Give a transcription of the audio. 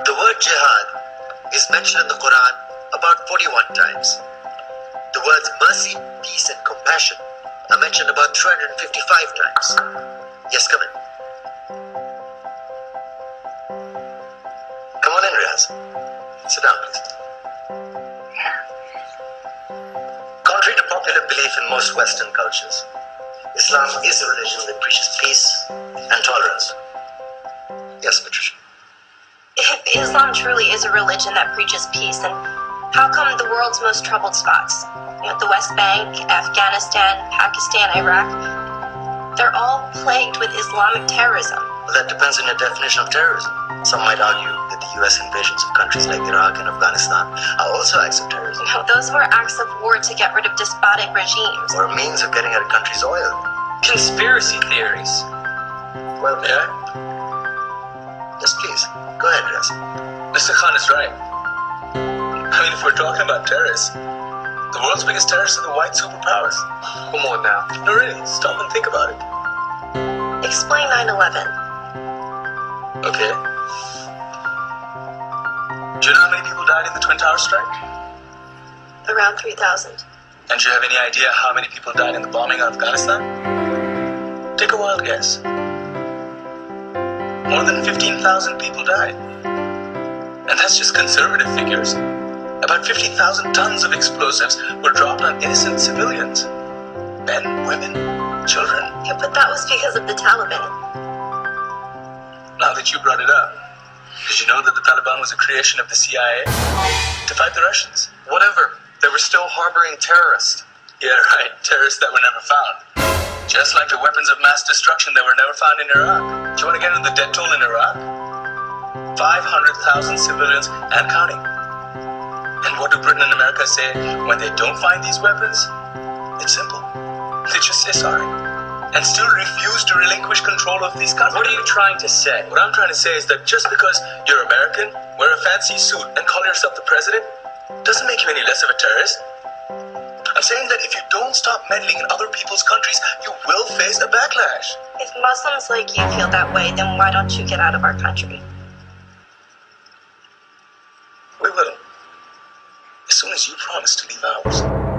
The word jihad is mentioned in the Quran about 41 times. The words mercy, peace, and compassion are mentioned about 355 times. Yes, come in. Come on in, Riaz. Sit down, please. Contrary to popular belief in most Western cultures, Islam is a religion that preaches peace and tolerance. Yes, Patricia. If Islam truly is a religion that preaches peace, then how come the world's most troubled spots, the West Bank, Afghanistan, Pakistan, Iraq, they're all plagued with Islamic terrorism? Well, that depends on your definition of terrorism. Some might argue that the US invasions of countries like Iraq and Afghanistan are also acts of terrorism. No, those were acts of war to get rid of despotic regimes. Or a means of getting at a country's oil. Conspiracy theories. Well, may I? Yes, please. Go ahead, Riaz. Mr. Khan is right. I mean, if we're talking about terrorists, the world's biggest terrorists are the white superpowers. Come on now. No, really, stop and think about it. Explain 9/11. Okay. Do you know how many people died in the Twin Towers strike? Around 3,000. And do you have any idea how many people died in the bombing of Afghanistan? Take a wild guess. More than 15,000 people died. And that's just conservative figures. About 50,000 tons of explosives were dropped on innocent civilians. Men, women, children. Yeah, but that was because of the Taliban. Now that you brought it up, did you know that the Taliban was a creation of the CIA to fight the Russians? Whatever. They were still harboring terrorists. Yeah, right. Terrorists that were never found. Just like the weapons of mass destruction that were never found in Iraq. Do you want to get into the death toll in Iraq? 500,000 civilians and counting. And what do Britain and America say when they don't find these weapons? It's simple. They just say sorry. And still refuse to relinquish control of these countries. What are you trying to say? What I'm trying to say is that just because you're American, wear a fancy suit, and call yourself the president, doesn't make you any less of a terrorist. I'm saying that if you don't stop meddling in other people's countries, you will face a backlash. If Muslims like you feel that way, then why don't you get out of our country? We will. As soon as you promise to leave ours.